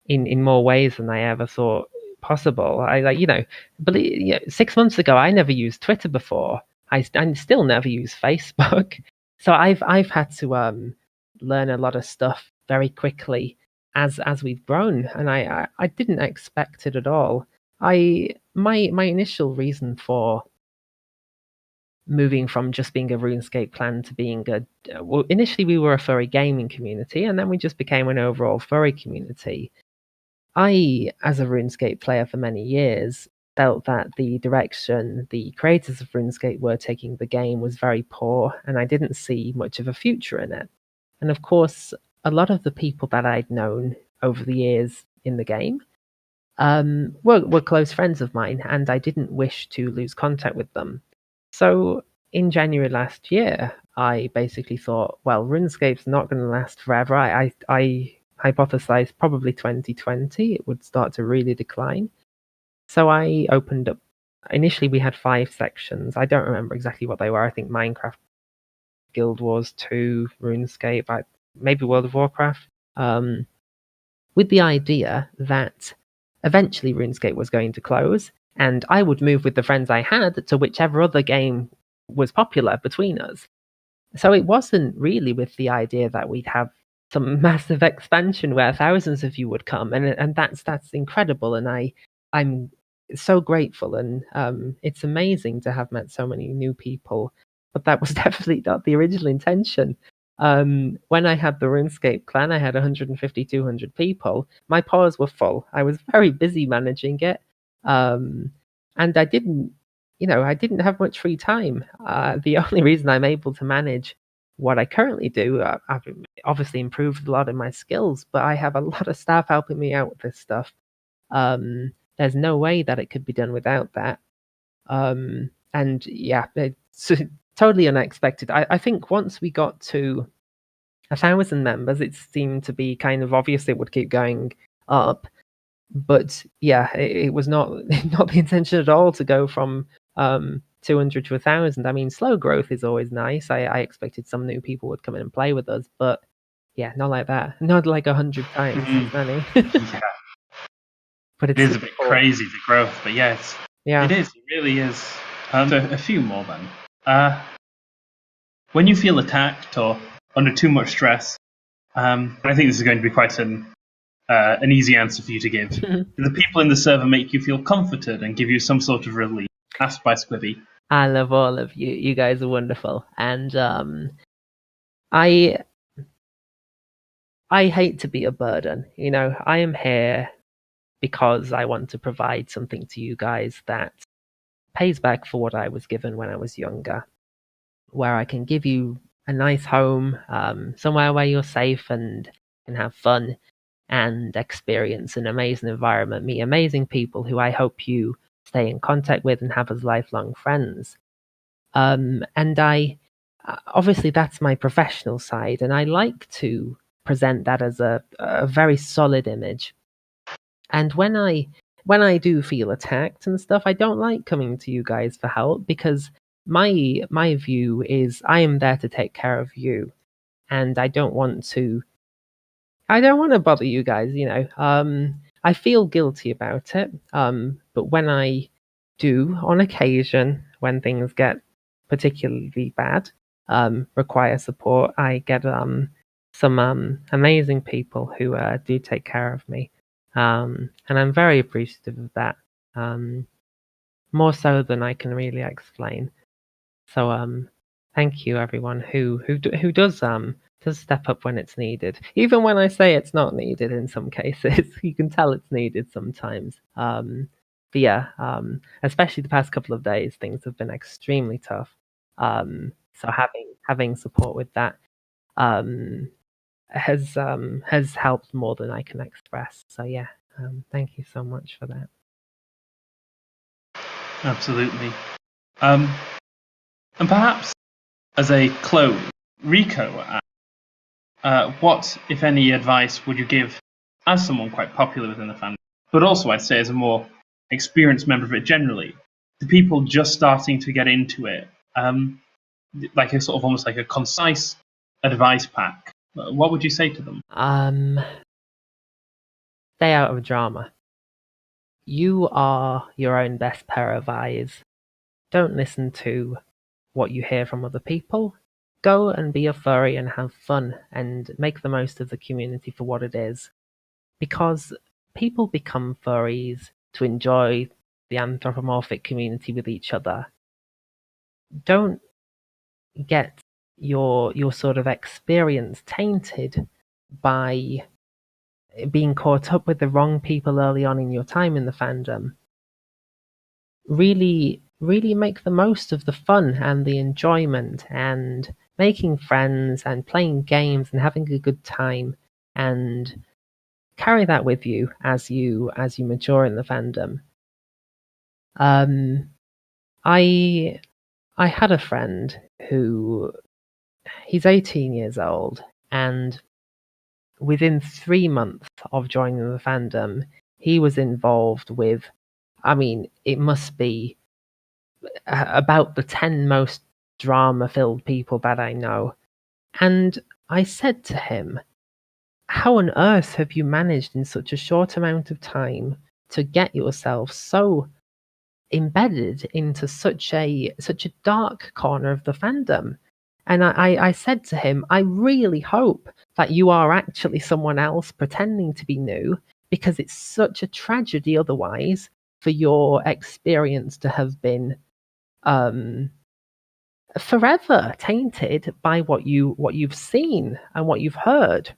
in more ways than I ever thought possible. Believe 6 months ago I never used Twitter before. I still never use Facebook, so I've had to learn a lot of stuff very quickly as we've grown, and I didn't expect it at all. My initial reason for moving from just being a RuneScape clan to being initially we were a furry gaming community, and then we just became an overall furry community. I, as a RuneScape player for many years, felt that the direction the creators of RuneScape were taking the game was very poor, and I didn't see much of a future in it. And of course, a lot of the people that I'd known over the years in the game were close friends of mine, and I didn't wish to lose contact with them. So in January last year, I basically thought, well, RuneScape's not going to last forever. I hypothesized probably 2020 it would start to really decline. So I opened up. Initially, we had 5 sections. I don't remember exactly what they were. I think Minecraft, Guild Wars 2, RuneScape, maybe World of Warcraft. With the idea that eventually RuneScape was going to close, and I would move with the friends I had to whichever other game was popular between us. So it wasn't really with the idea that we'd have some massive expansion where thousands of you would come, and that's incredible, and I'm so grateful, and it's amazing to have met so many new people. But that was definitely not the original intention. When I had the RuneScape clan, I had 150, 200 people. My paws were full. I was very busy managing it, and I didn't have much free time. The only reason I'm able to manage what I currently do, I've obviously improved a lot in my skills, but I have a lot of staff helping me out with this stuff. There's no way that it could be done without that. And yeah, it's totally unexpected. I think once we got to 1,000 members, it seemed to be kind of obvious it would keep going up. But yeah, it was not the intention at all to go from 200 to 1,000. I mean, slow growth is always nice. I expected some new people would come in and play with us, but yeah, not like that. Not like 100 times as many. Yeah. But it is a bit crazy, the growth, but yeah, it is. It really is. A few more then. When you feel attacked or under too much stress, I think this is going to be quite an easy answer for you to give. Do the people in the server make you feel comforted and give you some sort of relief? Asked by Squibby. I love all of you. You guys are wonderful, and I hate to be a burden. I am here because I want to provide something to you guys that pays back for what I was given when I was younger, where I can give you a nice home, somewhere where you're safe and can have fun and experience an amazing environment, meet amazing people who I hope you stay in contact with and have as lifelong friends. And I obviously that's my professional side, and I like to present that as a very solid image. And when I do feel attacked and stuff, I don't like coming to you guys for help, because my view is I am there to take care of you, and I don't want to bother you guys. I feel guilty about it, but when I do, on occasion, when things get particularly bad, require support, I get some amazing people who do take care of me, and I'm very appreciative of that, more so than I can really explain. So thank you everyone who does step up when it's needed, even when I say it's not needed. In some cases, you can tell it's needed sometimes. But yeah, especially the past couple of days, things have been extremely tough. So having support with that has helped more than I can express. So yeah, thank you so much for that. Absolutely. And perhaps as a close, Rico, what, if any, advice would you give as someone quite popular within the fandom, but also I'd say as a more experienced member of it generally, to people just starting to get into it, like a sort of almost like a concise advice pack? What would you say to them? Stay out of drama. You are your own best pair of eyes. Don't listen to what you hear from other people. Go and be a furry and have fun and make the most of the community for what it is. Because people become furries to enjoy the anthropomorphic community with each other. Don't get your sort of experience tainted by being caught up with the wrong people early on in your time in the fandom. Really make the most of the fun and the enjoyment and making friends and playing games and having a good time, and carry that with you as you mature in the fandom. I had a friend who, he's 18 years old, and within 3 months of joining the fandom, he was involved with, I mean, it must be about the 10 most drama-filled people that I know. And I said to him, how on earth have you managed in such a short amount of time to get yourself so embedded into such a dark corner of the fandom? And I said to him, I really hope that you are actually someone else pretending to be new, because it's such a tragedy otherwise for your experience to have been forever tainted by what you've seen and what you've heard.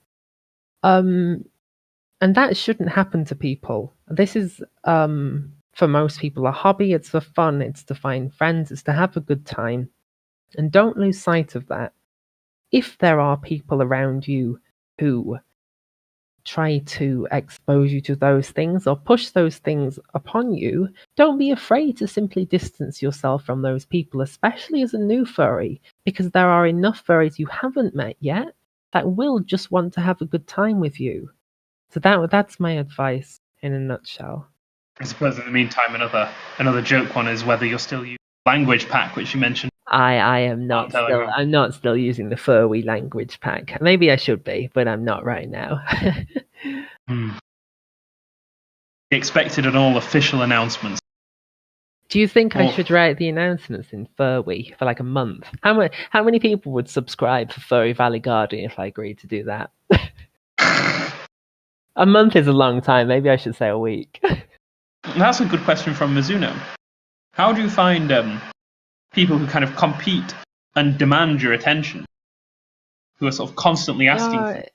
And that shouldn't happen to people. This is for most people a hobby. It's for fun. It's to find friends. It's to have a good time. And don't lose sight of that. If there are people around you who try to expose you to those things or push those things upon you, don't be afraid to simply distance yourself from those people, especially as a new furry, because there are enough furries you haven't met yet that will just want to have a good time with you. So that's my advice in a nutshell. I suppose in the meantime, another joke one is whether you're still using language pack, which you mentioned. I am not still. I'm not still using the Furry language pack. Maybe I should be, but I'm not right now. Expected an all official announcements. Do you think I should write the announcements in Furry for like a month? How many people would subscribe for Furry Valley Guardian if I agreed to do that? A month is a long time. Maybe I should say a week. That's a good question from Mizuno. How do you find people who kind of compete and demand your attention, who are sort of constantly asking?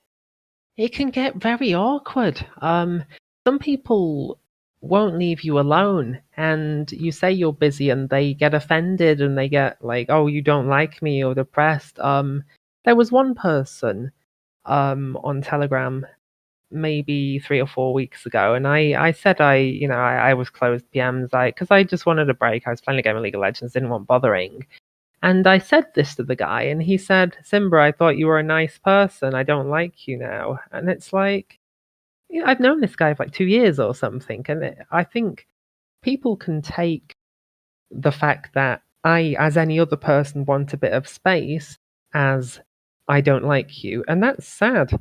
It can get very awkward. Some people won't leave you alone, and you say you're busy and they get offended and they get like, oh, you don't like me, or depressed. There was one person on Telegram maybe 3 or 4 weeks ago, and I said I was closed PMs because I just wanted a break. I was playing a game of League of Legends, didn't want bothering. And I said this to the guy, and he said, Simba, I thought you were a nice person. I don't like you now. And it's like, I've known this guy for like 2 years or something. And I think people can take the fact that I, as any other person, want a bit of space as I don't like you. And that's sad.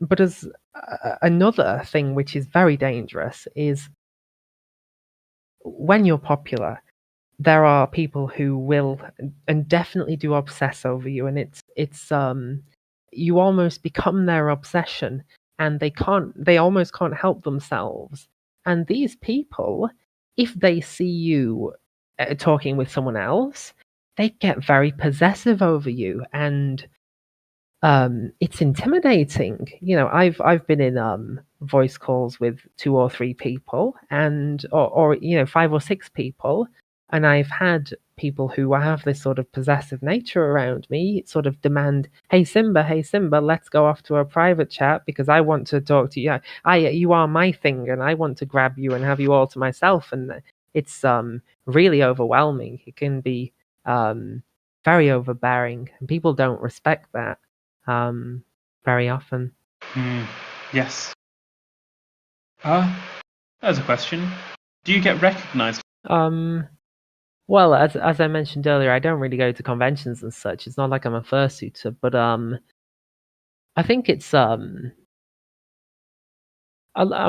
But as another thing which is very dangerous is when you're popular, there are people who will and definitely do obsess over you, and it's you almost become their obsession, and they almost can't help themselves. And these people, if they see you talking with someone else, they get very possessive over you, and it's intimidating. I've been in voice calls with 2 or 3 people, and or 5 or 6 people, and I've had people who have this sort of possessive nature around me sort of demand, hey Simba, let's go off to a private chat because I want to talk to you. You are my thing, and I want to grab you and have you all to myself. And it's really overwhelming. It can be very overbearing, and people don't respect that very often. Yes. There's a question. Do you get recognized? Well, as I mentioned earlier, I don't really go to conventions and such. It's not like I'm a fursuiter, but I think it's I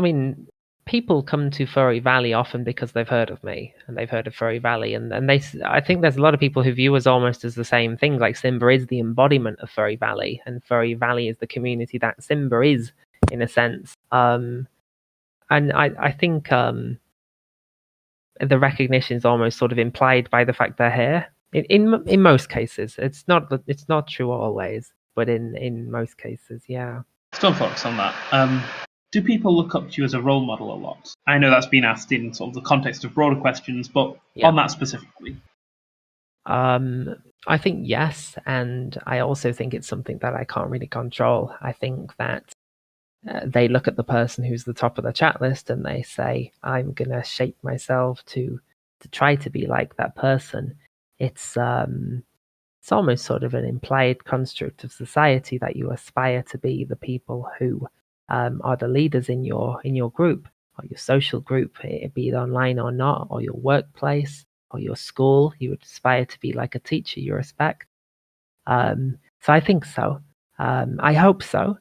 mean, people come to Furry Valley often because they've heard of me and they've heard of Furry Valley, and I think there's a lot of people who view us almost as the same thing. Like Simba is the embodiment of Furry Valley, and Furry Valley is the community that Simba is, in a sense. And I think the recognition is almost sort of implied by the fact they're here. In most cases, it's not true always, but in most cases, yeah. Still focus on that. Do people look up to you as a role model a lot? I know that's been asked in sort of the context of broader questions, but on that specifically. I think yes, and I also think it's something that I can't really control. I think that they look at the person who's the top of the chat list and they say, I'm going to shape myself to try to be like that person. It's almost sort of an implied construct of society that you aspire to be the people who are the leaders in your group or your social group, be it online or not, or your workplace or your school. You would aspire to be like a teacher you respect. So I think so. I hope so.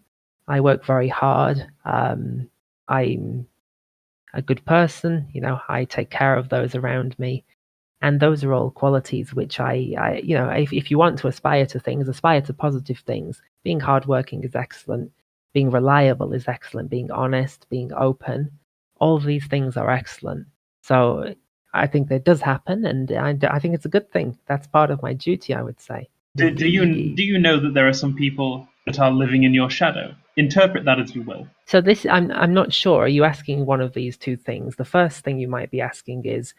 I work very hard. I'm a good person. I take care of those around me. And those are all qualities which I if you want to aspire to things, aspire to positive things. Being hardworking is excellent. Being reliable is excellent. Being honest, being open, all of these things are excellent. So I think that does happen, and I think it's a good thing. That's part of my duty, I would say. Do you know that there are some people that are living in your shadow? Interpret that as you will. So this, I'm not sure. Are you asking one of these two things? The first thing you might be asking is,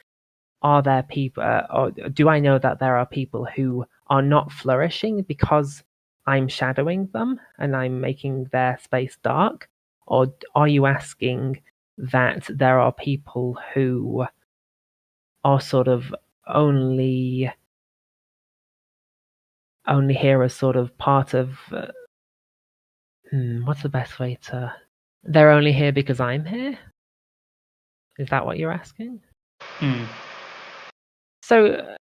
are there people, or do I know that there are people who are not flourishing because I'm shadowing them and I'm making their space dark? Or are you asking that there are people who are sort of only here as sort of part of what's the best way to, they're only here because I'm here? Is that what you're asking? So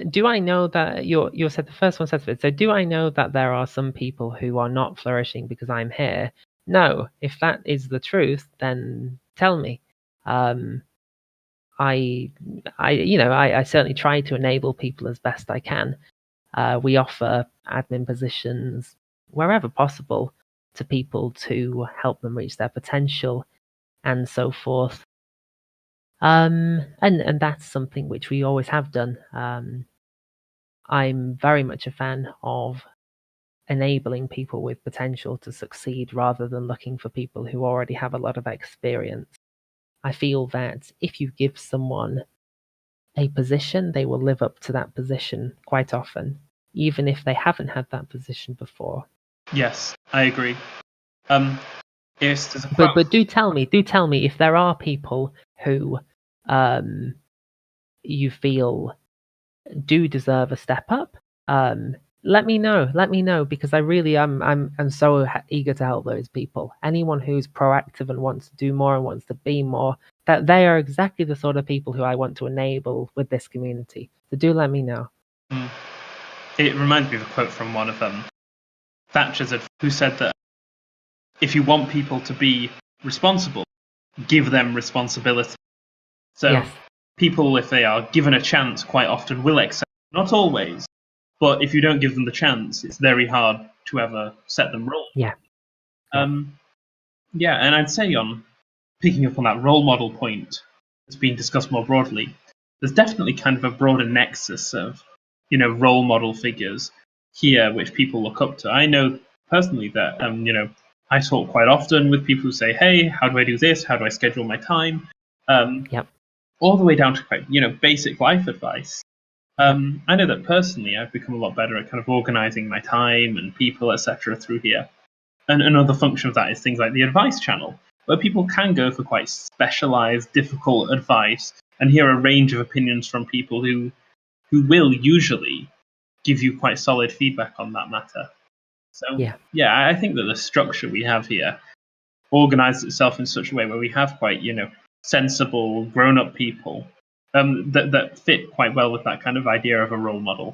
do I know that you said the first one says it, so do I know that there are some people who are not flourishing because I'm here? No. If that is the truth, then tell me. I certainly try to enable people as best I can. We offer admin positions wherever possible to people to help them reach their potential and so forth. And that's something which we always have done. I'm very much a fan of enabling people with potential to succeed rather than looking for people who already have a lot of experience. I feel that if you give someone a position, they will live up to that position quite often, even if they haven't had that position before. Yes, I agree. But do tell me if there are people who you feel do deserve a step up. Let me know, because I really I'm so eager to help those people. Anyone who's proactive and wants to do more and wants to be more, that they are exactly the sort of people who I want to enable with this community. So do let me know. It reminds me of a quote from one of them, Thatcher's, who said that if you want people to be responsible, give them responsibility. So yes. People, if they are given a chance, quite often will accept. Not always, but if you don't give them the chance, it's very hard to ever set them wrong. Yeah. Yeah, and I'd say on picking up on that role model point that's been discussed more broadly, there's definitely kind of a broader nexus of, role model figures here which people look up to. I know personally that, I talk quite often with people who say, hey, how do I do this? How do I schedule my time? All the way down to quite, basic life advice. I know that personally I've become a lot better at kind of organizing my time and people, etc. through here. And another function of that is things like the advice channel, where people can go for quite specialized, difficult advice and hear a range of opinions from people who will usually give you quite solid feedback on that matter. So, yeah, I think that the structure we have here organizes itself in such a way where we have quite, sensible, grown-up people that fit quite well with that kind of idea of a role model.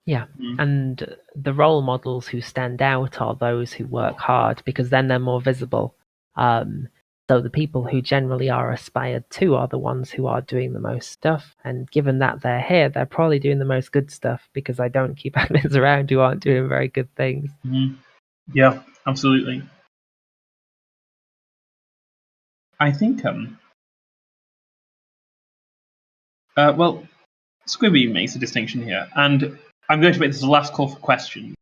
Yeah, and the role models who stand out are those who work hard, because then they're more visible. So the people who generally are aspired to are the ones who are doing the most stuff, and given that they're here, they're probably doing the most good stuff, because I don't keep admins around who aren't doing very good things. Yeah, absolutely. I think well, Squibby makes a distinction here, and I'm going to make this the last call for questions.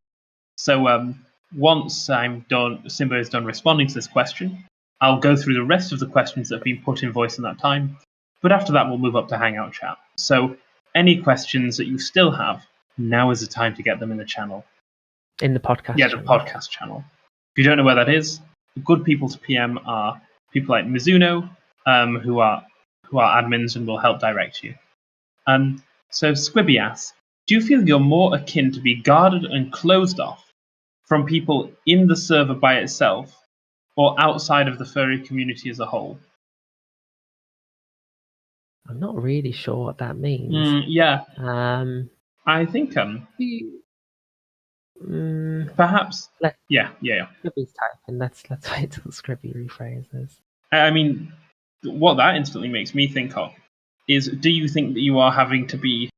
So once I'm done, Simba is done responding to this question, I'll go through the rest of the questions that have been put in voice in that time. But after that, we'll move up to Hangout chat. So any questions that you still have, now is the time to get them in the channel. In the podcast channel? The podcast channel. If you don't know where that is, the good people to PM are people like Mizuno, who are admins and will help direct you. So Squibby asks, do you feel you're more akin to be guarded and closed off from people in the server by itself or outside of the furry community as a whole? I'm not really sure what that means. Yeah. I think perhaps. Yeah. Scribby's typing. Let's wait till Scribby rephrases. I mean, what that instantly makes me think of is, do you think that you are having to be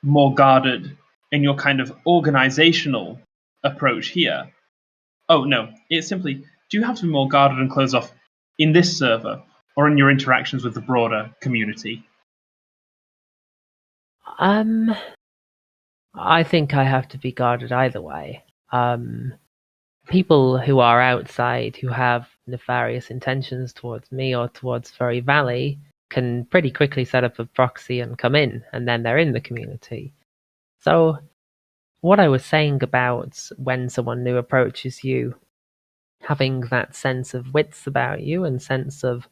more guarded in your kind of organizational approach here? Oh, no. It's simply, do you have to be more guarded and closed off in this server or in your interactions with the broader community? I think I have to be guarded either way. People who are outside, who have nefarious intentions towards me or towards Furry Valley, can pretty quickly set up a proxy and come in, and then they're in the community. So what I was saying about when someone new approaches you, having that sense of wits about you and sense of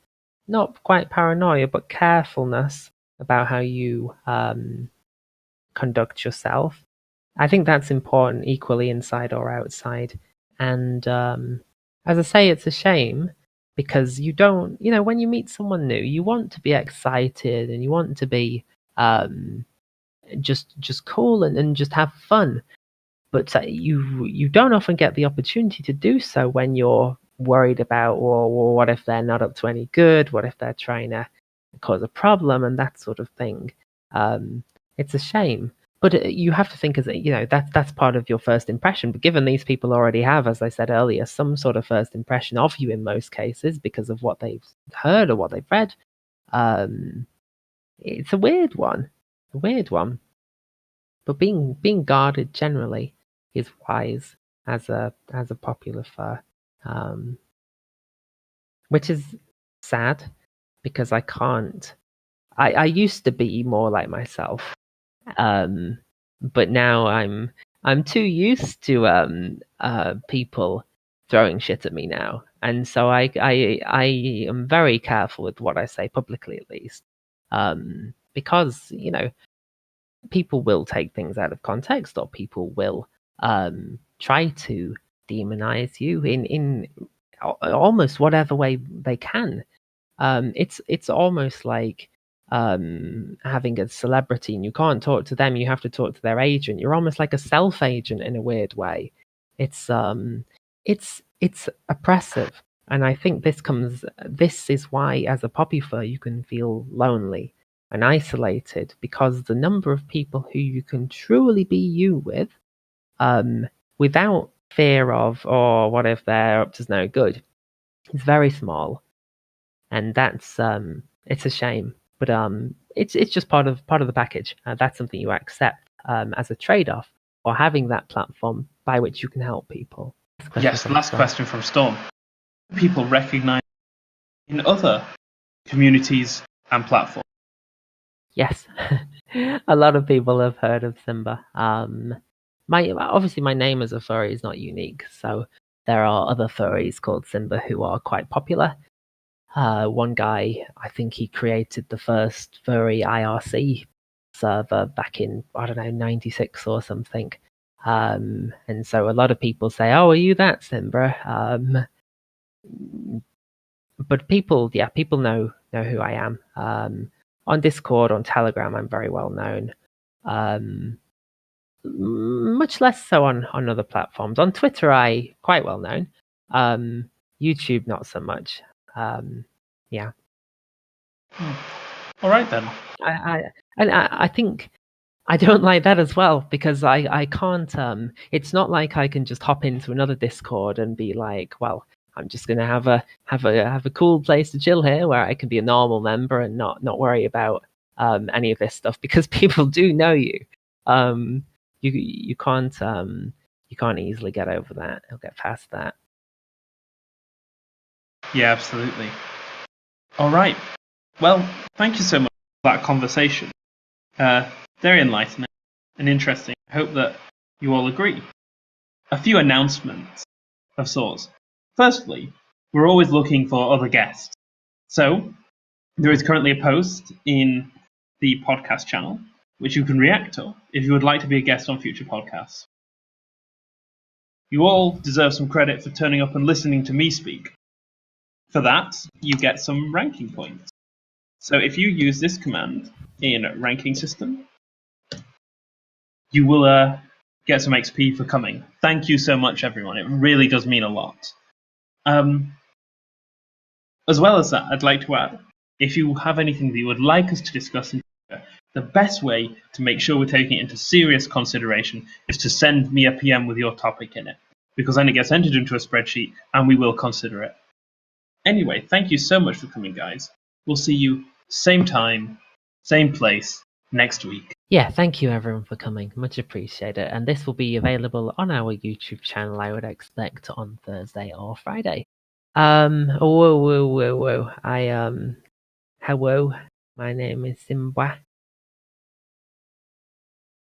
not quite paranoia, but carefulness about how you conduct yourself, I think that's important equally inside or outside. And as I say, it's a shame because you don't, when you meet someone new, you want to be excited and you want to be just cool and just have fun. But you don't often get the opportunity to do so when you're worried about, or what if they're not up to any good? What if they're trying to cause a problem and that sort of thing? It's a shame. But you have to think that's part of your first impression. But given these people already have, as I said earlier, some sort of first impression of you in most cases because of what they've heard or what they've read, it's a weird one. But being guarded generally is wise as a popular fur, which is sad because I can't. I used to be more like myself. But now I'm too used to people throwing shit at me now, and so I am very careful with what I say publicly, at least, because people will take things out of context, or people will try to demonize you in almost whatever way they can. It's almost like having a celebrity and you can't talk to them, you have to talk to their agent. You're almost like a self-agent in a weird way. It's oppressive, and I think this is why as a popufur you can feel lonely and isolated, because the number of people who you can truly be you with, without fear of, or what if they're up to no good, is very small. And that's it's a shame. But it's just part of the package. That's something you accept as a trade-off, or having that platform by which you can help people. Last question from Storm. People recognize in other communities and platforms. Yes, a lot of people have heard of Simba. Obviously my name as a furry is not unique, so there are other furries called Simba who are quite popular. One guy, I think he created the first furry IRC server back in, I don't know, 96 or something. And so a lot of people say, "Oh, are you that Simba?" But people know who I am. On Discord, on Telegram, I'm very well known. Um, Much less so on other platforms. On Twitter, I quite well known. YouTube, not so much. Yeah. All right then. I think I don't like that as well because I can't. It's not like I can just hop into another Discord and be like, well, I'm just gonna have a cool place to chill here where I can be a normal member and not worry about any of this stuff because people do know you. Um, you can't easily get over that or get past that. Yeah, absolutely. All right. Well, thank you so much for that conversation. Very enlightening and interesting. I hope that you all agree. A few announcements of sorts. Firstly, we're always looking for other guests. So, there is currently a post in the podcast channel which you can react to if you would like to be a guest on future podcasts. You all deserve some credit for turning up and listening to me speak. For that, you get some ranking points. So if you use this command in ranking system, you will get some XP for coming. Thank you so much, everyone. It really does mean a lot. As well as that, I'd like to add, if you have anything that you would like us to discuss in future, the best way to make sure we're taking it into serious consideration is to send me a PM with your topic in it, because then it gets entered into a spreadsheet and we will consider it. Anyway, thank you so much for coming, guys. We'll see you same time, same place, next week. Yeah, thank you everyone for coming. Much appreciated. And this will be available on our YouTube channel, I would expect, on Thursday or Friday. Whoa. Hello, my name is Simba.